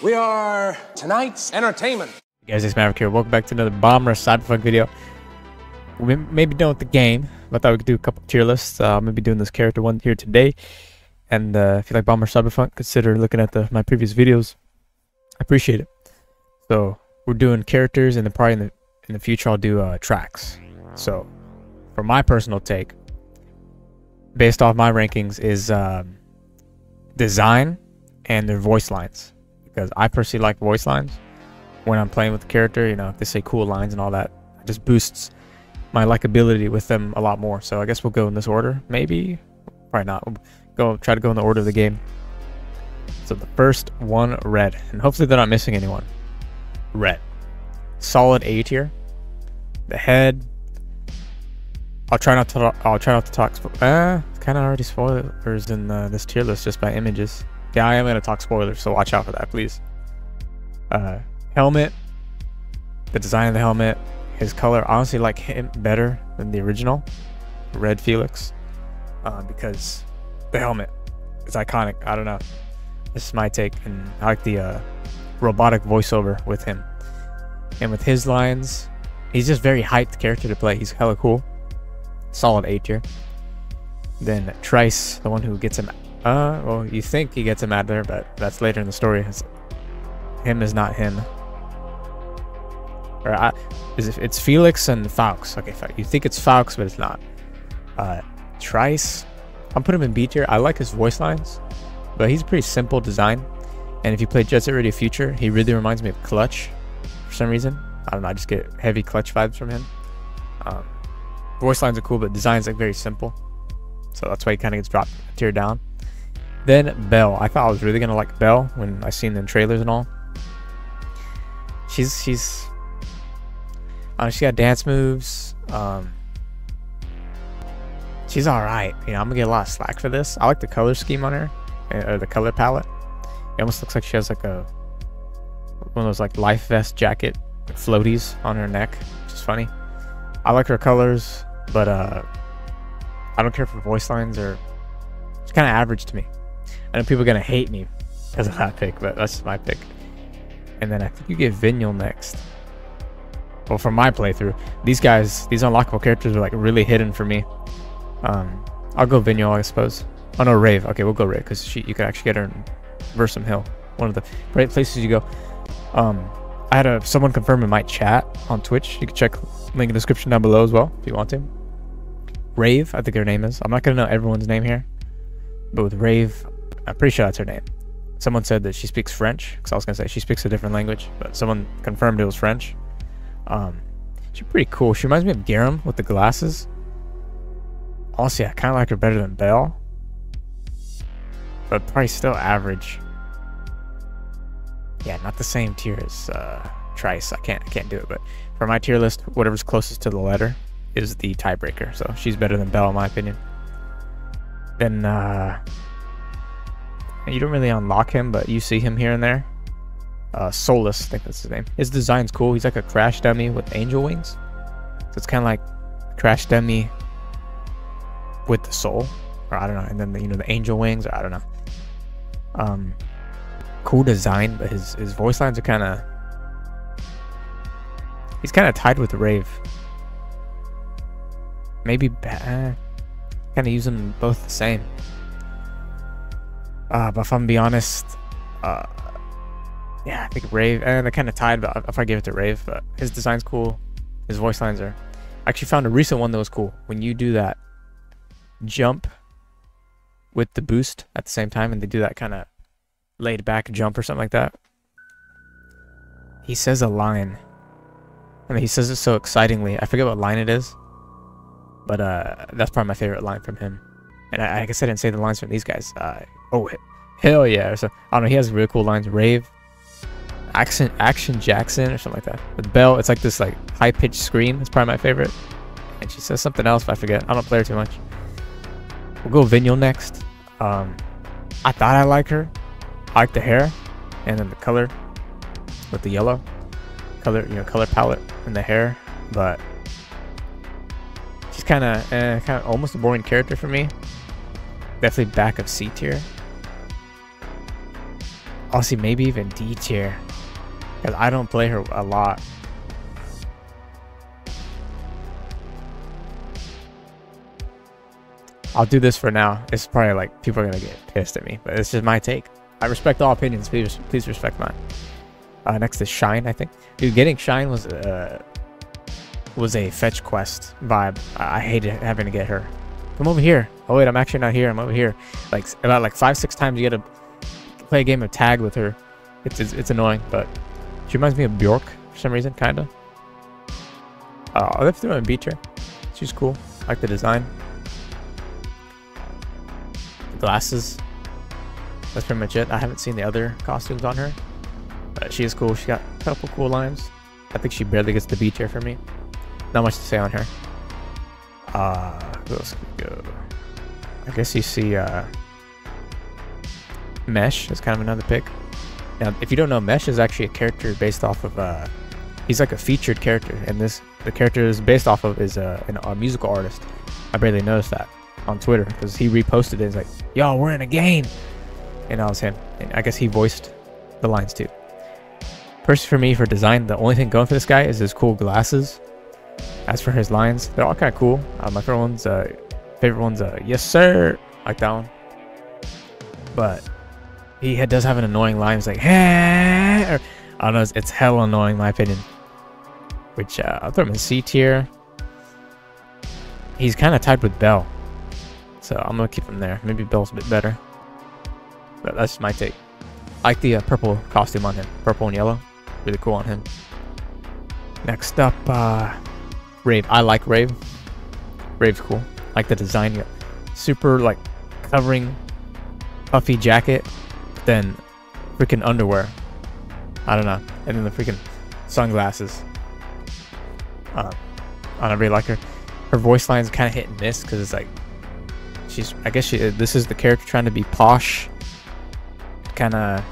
We are tonight's entertainment. Hey guys, it's Maverick here. Welcome back to another Bomber Cyberfunk video. We may be done with the game, but I thought we could do a couple tier lists. I'm going to be doing this character one here today. And if you like Bomber Cyberfunk, consider looking at my previous videos. I appreciate it. So we're doing characters, and then probably in the future I'll do tracks. So for my personal take, based off my rankings, is design and their voice lines. Because I personally like voice lines when I'm playing with the character. You know, if they say cool lines and all that, it just boosts my likability with them a lot more. So I guess we'll go in this order. Maybe, probably not. We'll try to go in the order of the game. So the first one, Red, and hopefully they're not missing anyone. Red, solid A tier. The head, I'll try not to talk. Kind of already spoilers in this tier list just by images. Yeah, I am gonna talk spoilers, so watch out for that, please. Helmet, the design of the helmet, his color. Honestly, like him better than the original Red Felix, because the helmet is iconic. I don't know. This is my take, and I like the robotic voiceover with him, and with his lines. He's just very hyped character to play. He's hella cool. Solid A tier. Then Trice, the one who gets him. Well, you think he gets him out there, but that's later in the story. Him is not him. Or it's Felix and Faux. Okay, you think it's Faux, but it's not. Trice, I'm putting him in B tier. I like his voice lines, but he's a pretty simple design. And if you play Jet Set Radio Future, he really reminds me of Clutch for some reason. I don't know, I just get heavy Clutch vibes from him. Voice lines are cool, but design's like very simple. So that's why he kind of gets dropped a tier down. Then Belle. I thought I was really gonna like Belle when I seen the trailers and all. She's she got dance moves. She's alright. You know, I'm gonna get a lot of slack for this. I like the color scheme on her, or the color palette. It almost looks like she has like one of those like life vest jacket floaties on her neck, which is funny. I like her colors, but I don't care for voice lines, or it's kind of average to me. I know people are gonna hate me because of that pick, but that's just my pick. And then I think you get Vinyl next. Well, from my playthrough, these unlockable characters are like really hidden for me. I'll go Vinyl, I suppose. Oh no, Rave. Okay, we'll go Rave because you could actually get her in Versum Hill, one of the great places you go. I had someone confirm in my chat on Twitch. You can check link in the description down below as well if you want to. Rave, I think her name is. I'm not gonna know everyone's name here, but with Rave, I'm pretty sure that's her name. Someone said that she speaks French, because I was gonna say she speaks a different language, but someone confirmed it was French. She's pretty cool. She reminds me of Garam with the glasses. Honestly, I kind of like her better than Belle, but probably still average. Yeah, not the same tier as Trice. I can't do it, but for my tier list, whatever's closest to the letter is the tiebreaker. So she's better than Belle in my opinion. Then you don't really unlock him, but you see him here and there. Solus, I think that's his name. His design's cool. He's like a crash dummy with angel wings. So it's kind of like crash dummy with the soul, or I don't know. And then the angel wings, or I don't know. Cool design, but his voice lines are kind of. He's kind of tied with Rave. Maybe kind of use them both the same. But if I'm gonna be honest, yeah, I think Rave, and they're kind of tied, but I'll probably give it to Rave. But his design's cool. His voice lines are. I actually found a recent one that was cool. When you do that jump with the boost at the same time, and they do that kind of laid back jump or something like that. He says a line. I mean, he says it so excitingly. I forget what line it is, but that's probably my favorite line from him. And I guess I didn't say the lines from these guys. Oh, hell yeah! So I don't know. He has really cool lines. Rave, Action Jackson, or something like that. With Belle, it's like this like high pitched scream. It's probably my favorite. And she says something else, but I forget. I don't play her too much. We'll go Vinyl next. I thought I liked her. I like the hair, and then the color with the yellow color, color palette in the hair. But she's kind of almost a boring character for me. Definitely back of C tier. I'll see, maybe even D tier, because I don't play her a lot. I'll do this for now. It's probably like people are gonna get pissed at me, but it's just my take. I respect all opinions. Please respect mine. Next is Shine, I think. Dude, getting Shine was a fetch quest vibe. I hated having to get her. Come over here. Oh wait, I'm actually not here. I'm over here. Like about like 5-6 times you get to play a game of tag with her. It's annoying, but she reminds me of Bjork for some reason, kinda. I'll have to throw in B tier. She's cool. I like the design. Glasses. That's pretty much it. I haven't seen the other costumes on her. She is cool. She got a couple cool lines. I think she barely gets the B tier for me. Not much to say on her. Who else can we go? I guess you see Mesh is kind of another pick. Now, if you don't know, Mesh is actually a character based off of he's like a featured character, and the character is based off of is a musical artist. I barely noticed that on Twitter because he reposted it. He's like, "Yo, we're in a game," and that was him. And I guess he voiced the lines too. Personally, for me, for design, the only thing going for this guy is his cool glasses. As for his lines, they're all kind of cool. My favorite one's yes sir, like that one. But he does have an annoying line. It's like, hey, or, I don't know, it's hell annoying in my opinion. Which I'll throw him in C tier. He's kind of tied with Bell, so I'm gonna keep him there. Maybe Bell's a bit better, but that's just my take. I like the purple costume on him, purple and yellow, really cool on him. Next up, Rave. I like Rave. Rave's cool. I like the design. Super like covering puffy jacket, then freaking underwear. I don't know. And then the freaking sunglasses. I don't really like her. Her voice line's kind of hit and miss because it's like this is the character trying to be posh, kind of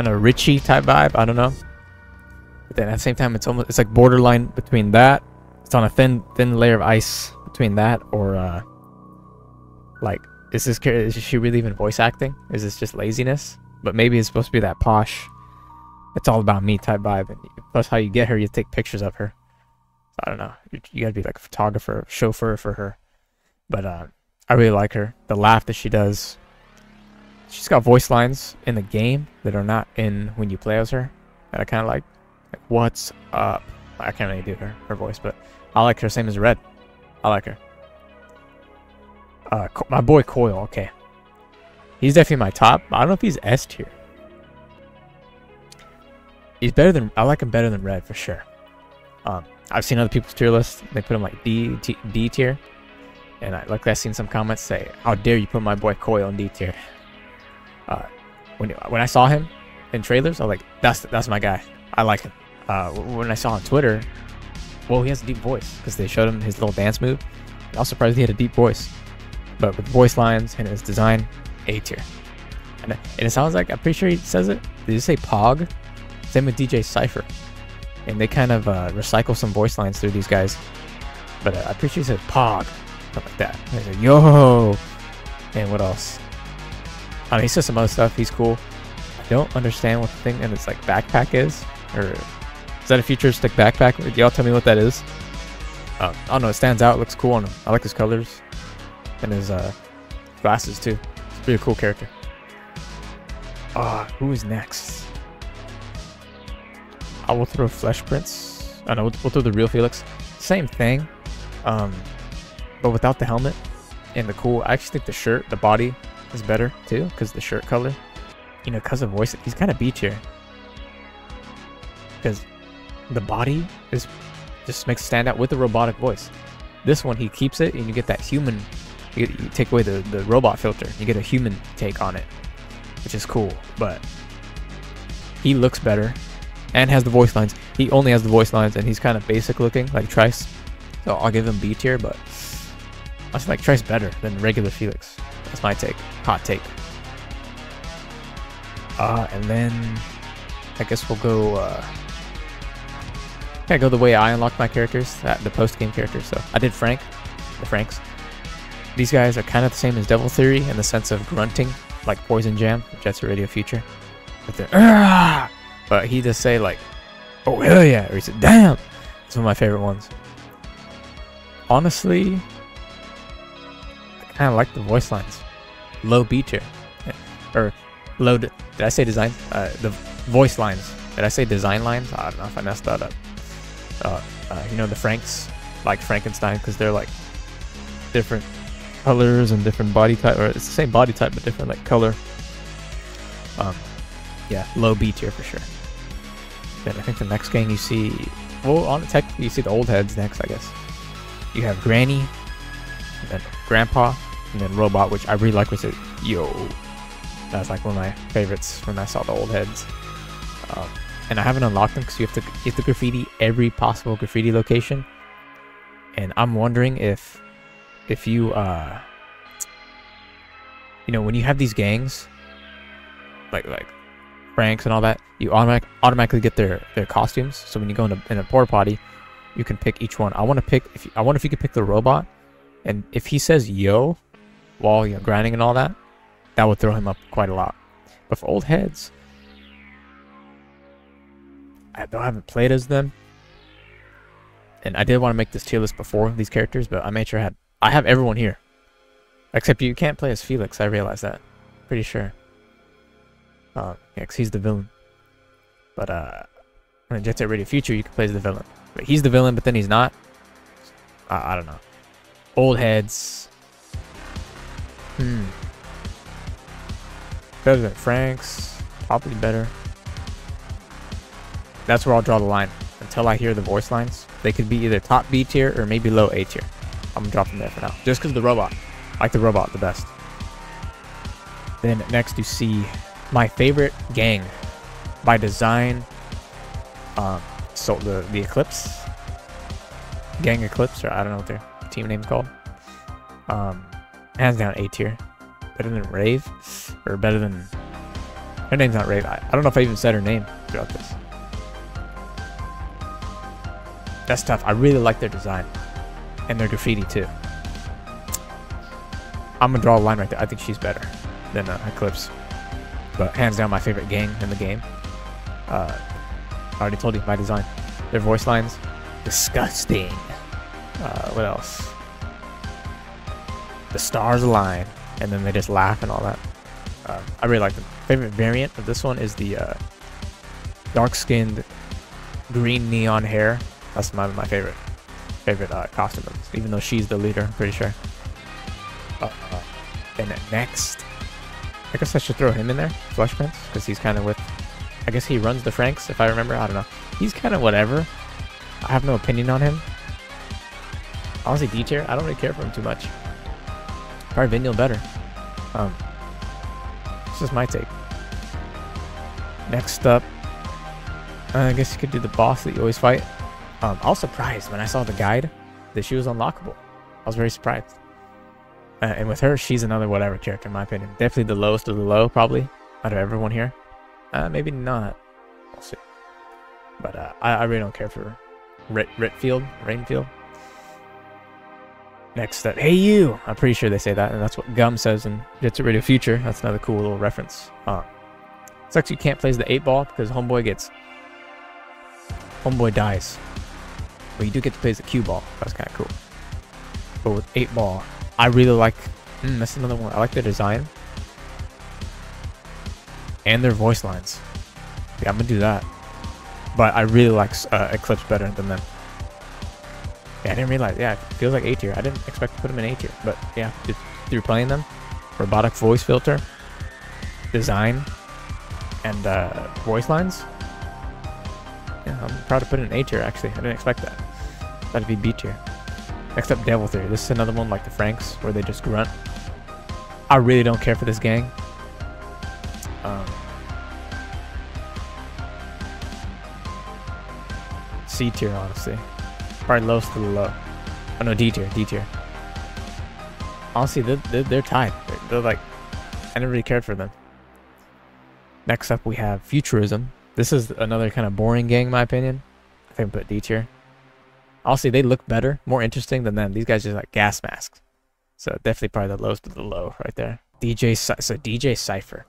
Richie type vibe. I don't know. But then at the same time, it's like borderline between that. It's on a thin layer of ice between that or like is she really even voice acting? Is this just laziness? But maybe it's supposed to be that posh, it's all about me type vibe. And plus how you get her, you take pictures of her. So I don't know. You gotta be like a photographer, chauffeur for her. But I really like her. The laugh that she does. She's got voice lines in the game that are not in when you play as her. That I kind of like. What's up? I can't really do her voice, but I like her. Same as Red. I like her. My boy Coil. Okay, he's definitely my top. I don't know if he's S tier. He's better than. I like him better than Red for sure. I've seen other people's tier lists. They put him like D tier, and I've seen some comments say, "How dare you put my boy Coil in D tier?" When I saw him in trailers, I was like, "That's my guy. I like him." When I saw on Twitter, well, he has a deep voice because they showed him his little dance move. I was surprised he had a deep voice, but with voice lines and his design, A tier. And it sounds like, I'm pretty sure he says it. Did he say Pog? Same with DJ Cypher, and they kind of recycle some voice lines through these guys. But I'm pretty sure he said Pog, something like that. And he's like, yo, and what else? He says some other stuff. He's cool. I don't understand what the thing in his like backpack is, or is that a futuristic backpack? Y'all tell me what that is. I don't know. It stands out. It looks cool on him. I like his colors and his glasses too. It's a pretty cool character. Who is next? I will throw Flesh Prince. I know we'll throw the real Felix. Same thing, but without the helmet and the cool. I actually think the shirt, the body is better too because the shirt color. You know, because of voice, he's kind of B tier. Because the body just makes it stand out with the robotic voice. This one, he keeps it, and you get that human. You take away the robot filter. You get a human take on it, which is cool. But he looks better, and has the voice lines. He only has the voice lines, and he's kind of basic looking, like Trice. So I'll give him B tier, but I feel like Trice better than regular Felix. That's my take. Hot take. And then I guess we'll go. I go the way I unlock my characters, the post-game characters. So I did the Franks. These guys are kind of the same as Devil Theory in the sense of grunting like Poison Jam, Jet Set Radio Future. But he just say like, "Oh hell yeah," or he said, "Damn." It's one of my favorite ones. Honestly, I kind of like the voice lines. Low B tier, or low. Did I say design? The voice lines. Did I say design lines? I don't know if I messed that up. You know the Franks, like Frankenstein, because they're like different colors and different body type, or it's the same body type but different like color. Yeah, low B tier for sure. Then I think the next gang you see, well, on technically you see the old heads next, I guess. You have Granny, and then Grandpa, and then Robot, which I really like, which is Yo. That's like one of my favorites when I saw the old heads. And I haven't unlocked them because you have to graffiti every possible graffiti location. And I'm wondering if you you know, when you have these gangs like Franks and all that, you automatically get their costumes. So when you go in a porta potty, you can pick each one. I wonder if you could pick the Robot, and if he says yo while you're grinding and all that, that would throw him up quite a lot. But for old heads, I haven't played as them, and I did want to make this tier list before these characters, but I made sure I have everyone here, except you can't play as Felix. I realized that, pretty sure. Yeah, because he's the villain. But in Jet Set Radio Future, you can play as the villain, but he's the villain, but then he's not. I don't know. Old heads. Better than Franks, probably better. That's where I'll draw the line. Until I hear the voice lines, they could be either top B tier or maybe low A tier. I'm gonna drop them there for now, just because the Robot. I like the Robot the best. Then next you see my favorite gang by design. So the Eclipse, Gang Eclipse, or I don't know what their team name's called. Hands down A tier. Better than Rave, or better than. Her name's not Rave. I don't know if I even said her name throughout this. That's tough. I really like their design and their graffiti too. I'm gonna draw a line right there. I think she's better than Eclipse, but hands down my favorite gang in the game. I already told you my design. Their voice lines, disgusting. What else? The stars align, and then they just laugh and all that. I really like them. Favorite variant of this one is the dark-skinned green neon hair. That's my favorite costume, even though she's the leader, I'm pretty sure. And next, I guess I should throw him in there, Flesh Prince, because he's kind of with, I guess he runs the Franks, if I remember. I don't know. He's kind of whatever. I have no opinion on him. Honestly, D tier, I don't really care for him too much. Probably Vinyl better. This is my take. Next up, I guess you could do the boss that you always fight. I was surprised when I saw the guide that she was unlockable. I was very surprised. And with her, she's another whatever character in my opinion. Definitely the lowest of the low, probably, out of everyone here. Maybe not. We'll see. But I really don't care for Rainfield. Next up, hey you! I'm pretty sure they say that, and that's what Gum says in Jet Set Radio Future. That's another cool little reference. Sucks you can't play as the 8-ball because Homeboy dies. But you do get to play as the cue ball. That's kind of cool. But with 8-ball, I really like. That's another one. I like their design and their voice lines. Yeah, I'm gonna do that. But I really like Eclipse better than them. Yeah, I didn't realize. Yeah, it feels like A tier. I didn't expect to put them in A tier, but yeah, through playing them, robotic voice filter, design, and voice lines. Yeah, I'm proud to put it in A tier. Actually, I didn't expect that. Thought it'd be B tier. Next up, Devil Theory. This is another one like the Franks, where they just grunt. I really don't care for this gang. C tier, honestly. Probably lowest to the low. Oh no, D tier. Honestly, they're tied. They're like, I never really cared for them. Next up, we have Futurism. This is another kind of boring gang, in my opinion. I think I put D tier. Honestly, they look better, more interesting than them. These guys are just like gas masks. So definitely probably the lowest of the low right there. DJ Cypher.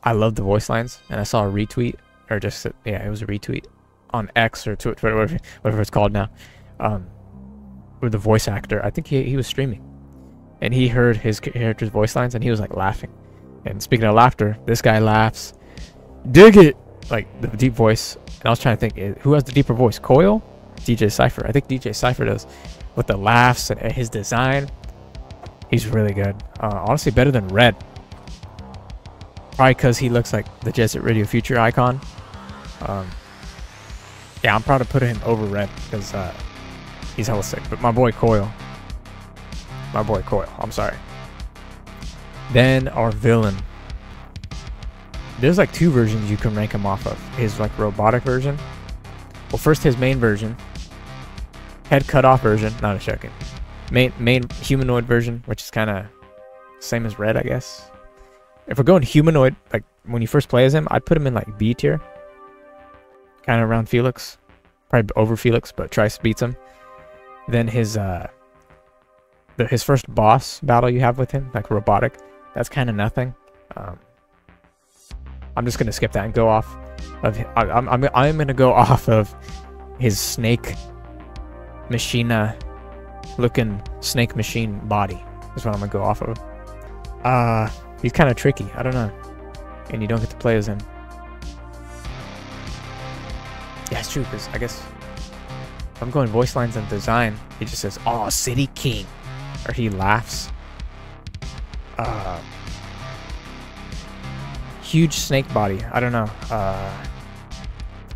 I love the voice lines, and I saw a retweet, or just yeah, it was a retweet on X or Twitter, whatever it's called now, with the voice actor. I think he was streaming, and he heard his character's voice lines, and he was like laughing. And speaking of laughter, this guy laughs, dig it, like the deep voice. And I was trying to think, who has the deeper voice, Coil, DJ Cypher? I think DJ Cypher does, with the laughs and his design. He's really good. Honestly, better than Red. Probably because he looks like the Jet Set Radio Future icon. Yeah, I'm proud to put him over Red because he's hella sick. But my boy Coil. I'm sorry. Then our villain. There's like 2 versions you can rank him off of. His like robotic version. Well, first his main version. Head cut off version. Not a second. Main humanoid version, which is kind of same as Red, I guess. If we're going humanoid, like when you first play as him, I'd put him in like B tier. Kind of around Felix. Probably over Felix, but Trice beats him. Then his first boss battle you have with him, like robotic, that's kind of nothing. I'm just gonna skip that and go off of. I'm gonna go off of his snake machina looking snake machine body. Is what I'm gonna go off of. He's kind of tricky. I don't know, and you don't get to play as him. Yeah, it's true, because I guess if I'm going voice lines and design, he just says, "Oh, City King," or he laughs. Huge snake body. I don't know.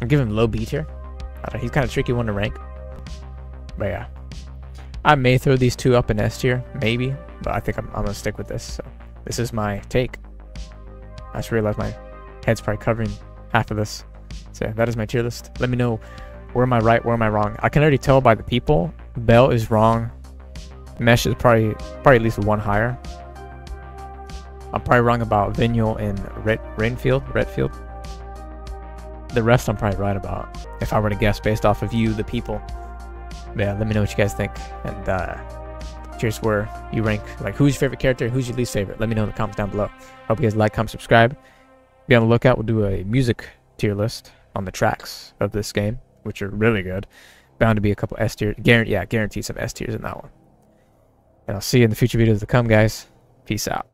I'm giving him low B tier. He's kind of tricky one to rank. But yeah, I may throw these 2 up in S tier, maybe, but I think I'm gonna stick with this. So this is my take. I just realized my head's probably covering half of this. So that is my tier list. Let me know, where am I right, where am I wrong? I can already tell by the people. Bell is wrong. Mesh is probably at least 1 higher. I'm probably wrong about Vinyl and Redfield. The rest I'm probably right about, if I were to guess based off of you, the people. Yeah, let me know what you guys think, and cheers where you rank, like who's your favorite character, who's your least favorite. Let me know in the comments down below. Hope you guys like, comment, subscribe. Be on the lookout. We'll do a music tier list on the tracks of this game, which are really good. Bound to be a couple S tier, guaranteed some S tiers in that one. And I'll see you in the future videos to come, guys. Peace out.